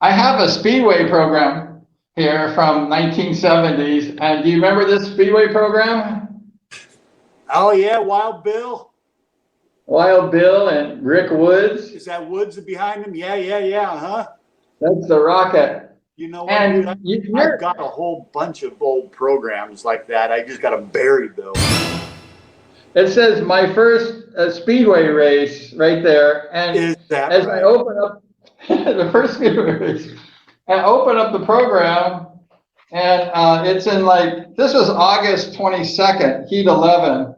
I have a Speedway program here from 1970s. And do you remember this Speedway program? Oh, yeah, Wild Bill. Wild Bill and Rick Woods. Is that Woods behind him? Yeah, huh? That's the Rocket. You know what, dude? I've got a whole bunch of old programs like that. I just got them buried, though. It says my first Speedway race right there. And is that as right? I open up the first Speedway race, I open up the program, and it's in this was August 22nd, heat 11.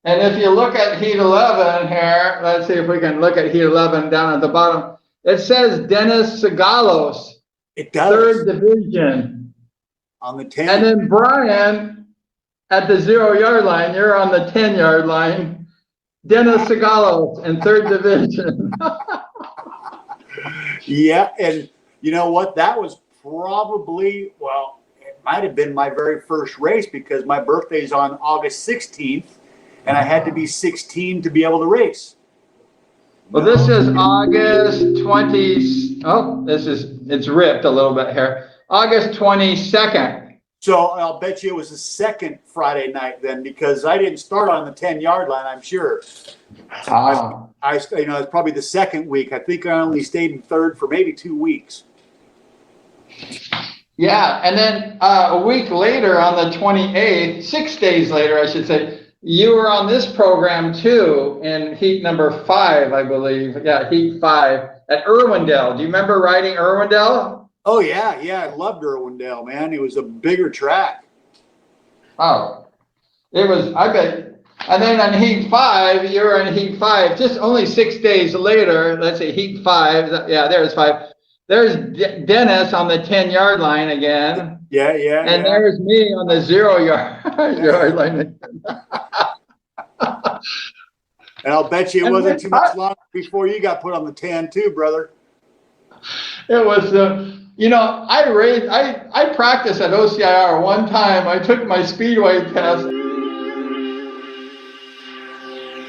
And if you look at heat 11 here, let's see if we can look at heat 11 down at the bottom. It says Dennis Sigalos. It does. Third division. On the 10. And then Brian at the 0-yard line. You're on the 10-yard line. Dennis Sigalos in third division. Yeah, and you know what? That was probably, well, it might have been my very first race because my birthday's on August 16th, and I had to be 16 to be able to race. Well, this is August 20. Oh, it's ripped a little bit here. August 22nd. So I'll bet you it was the second Friday night then, because I didn't start on the 10-yard line, I'm sure. It's probably the second week. I think I only stayed in third for maybe 2 weeks. Yeah, and then a week later on the 28th, 6 days later, I should say, you were on this program too in heat number 5, I believe. Yeah, heat 5 at Irwindale. Do you remember riding Irwindale? Oh, yeah. I loved Irwindale, man. It was a bigger track. Oh, it was, I bet. And then on heat 5, you were in heat 5. Just only 6 days later, let's say heat 5. Yeah, there's 5. There's Dennis on the 10-yard line again. Yeah. And there's me on the 0-yard line. And I'll bet you it wasn't too much longer before you got put on the 10 too, brother. It was, I practiced at OCIR one time. I took my Speedway test.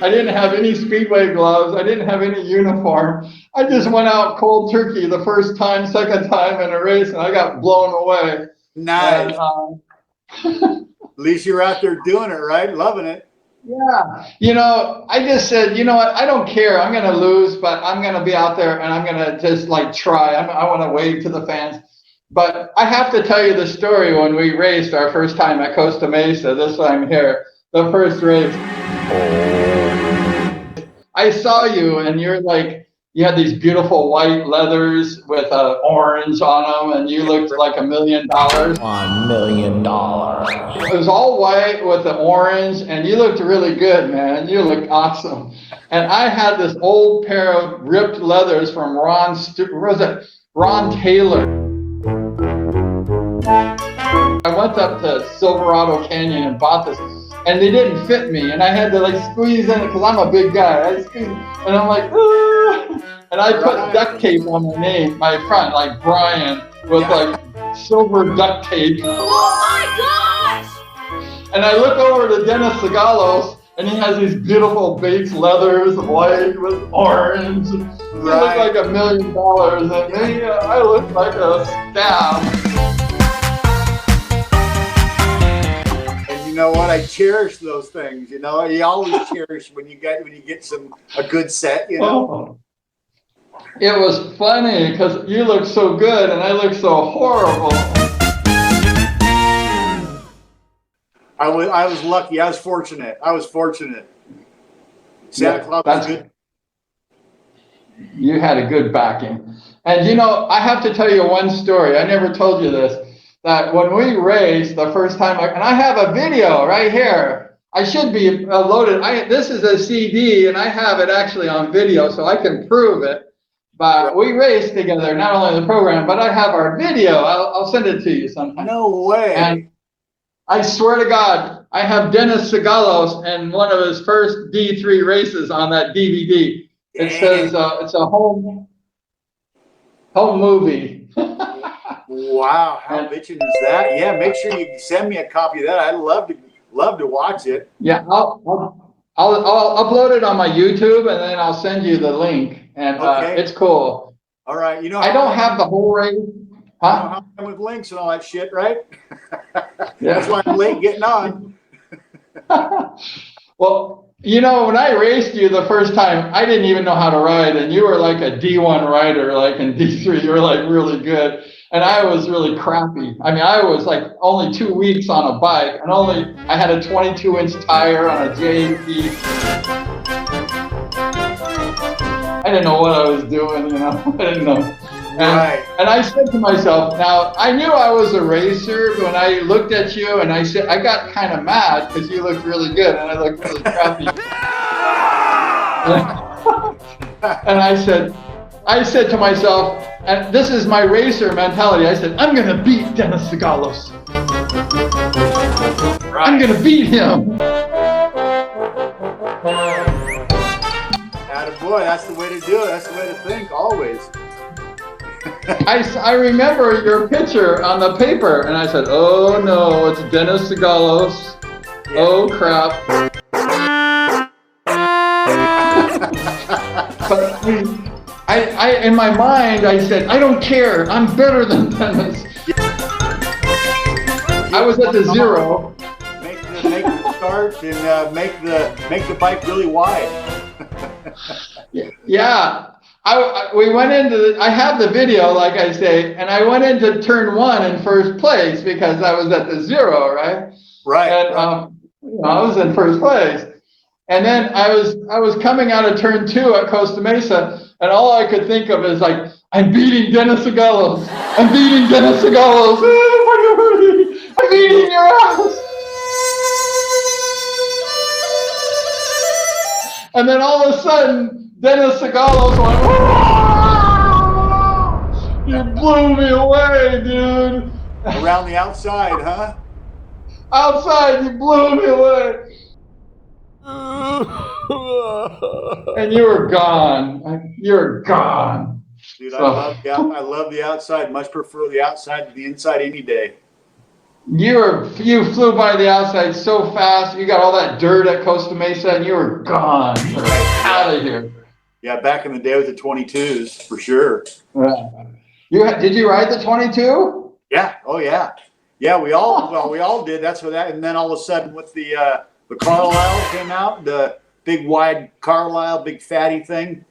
I didn't have any Speedway gloves. I didn't have any uniform. I just went out cold turkey the first time, second time in a race, and I got blown away. Nice. And, at least you're out there doing it, right? Loving it. Yeah. I just said, you know what? I don't care. I'm going to lose, but I'm going to be out there and I'm going to just try. I want to wave to the fans. But I have to tell you the story when we raced our first time at Costa Mesa. This time here, the first race. I saw you and you're you had these beautiful white leathers with orange on them, and you looked like $1 million. $1 million. It was all white with the orange, and you looked really good, man. You looked awesome. And I had this old pair of ripped leathers from Ron Taylor. I went up to Silverado Canyon and bought this, and they didn't fit me, and I had to squeeze in it because I'm a big guy. And I'm like, ooh. And I put duct tape on my name, my front, like Brian, with silver duct tape. Oh my gosh! And I look over to Dennis Sigalos, and he has these beautiful base leathers, white with orange. He looked like $1 million, and me, I looked like a scab. You know what? I cherish those things. You always cherish when you get a good set. Oh. It was funny because you look so good and I look so horrible. I was lucky. I was fortunate. Santa Claus was good. You had a good backing. And I have to tell you one story. I never told you this. That when we raced the first time, and I have a video right here. I should be loaded. This is a CD, and I have it actually on video, so I can prove it. But we raced together, not only the program, but I have our video. I'll send it to you sometime. No way. And I swear to God, I have Dennis Sigalos in one of his first D3 races on that DVD. It says it's a home movie. Wow, how bitchin' is that? Yeah, make sure you send me a copy of that. I'd love to watch it. Yeah, I'll upload it on my YouTube, and then I'll send you the link. And okay. It's cool. All right. You know, I don't have the whole race. Huh? with links and all that shit, right? Yeah. That's why I'm late getting on. Well, you know, when I raced you the first time, I didn't even know how to ride, and you were like a D1 rider, like in D3, you were like really good, and I was really crappy. I mean, I was like only 2 weeks on a bike, and I had a 22-inch tire on a JP. I didn't know what I was doing, you know, I didn't know. And I said to myself, now I knew I was a racer, but when I looked at you and I said, I got kind of mad because you looked really good and I looked really crappy. And I said to myself, and this is my racer mentality, I said, I'm going to beat Dennis Sigalos. I'm going to beat him. Attaboy, that's the way to do it. That's the way to think, always. I remember your picture on the paper, and I said, oh no, it's Dennis Sigalos. Yeah. Oh crap. But I in my mind, I said, I don't care, I'm better than Dennis. I was at the 0. Make the start and make the bike really wide. Yeah. We went into I have the video, like I say, and I went into turn 1 in first place because I was at the 0, right? Right. And you know, I was in first place. And then I was coming out of turn 2 at Costa Mesa, and all I could think of is like, I'm beating Dennis Sigalos. I'm beating Dennis Sigalos. I'm beating your ass. And then all of a sudden, Dennis Sigalos went, "Whoa! You blew me away, dude." Around the outside, huh? Outside, you blew me away. And you were gone. You're gone. Dude, So, I love the outside. Much prefer the outside to the inside any day. You flew by the outside so fast. You got all that dirt at Costa Mesa, and you were gone. You were out of here. Yeah, back in the day with the 22s, for sure. Did you ride the 22? Yeah. Oh, yeah. Yeah, we all did. That's what that. And then all of a sudden, with the Carlisle came out, the big wide Carlisle, big fatty thing,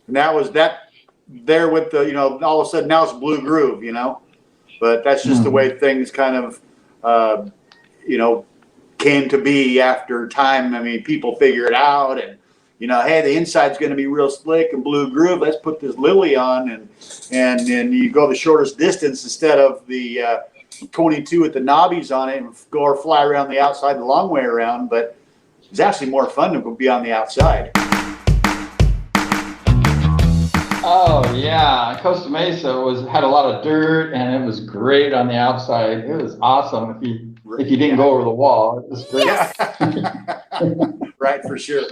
and that was that there with the, you know, all of a sudden now it's Blue Groove, you know. But that's just the way things kind of, you know, came to be after time. I mean, people figure it out, and you know, hey, the inside's going to be real slick and Blue Groove. Let's put this Lily on, and you go the shortest distance instead of the 22 with the knobbies on it, and go or fly around the outside the long way around. But it's actually more fun to be on the outside. Oh yeah, Costa Mesa had a lot of dirt, and it was great on the outside. It was awesome if you didn't go over the wall. It was great. Yeah. Right, for sure.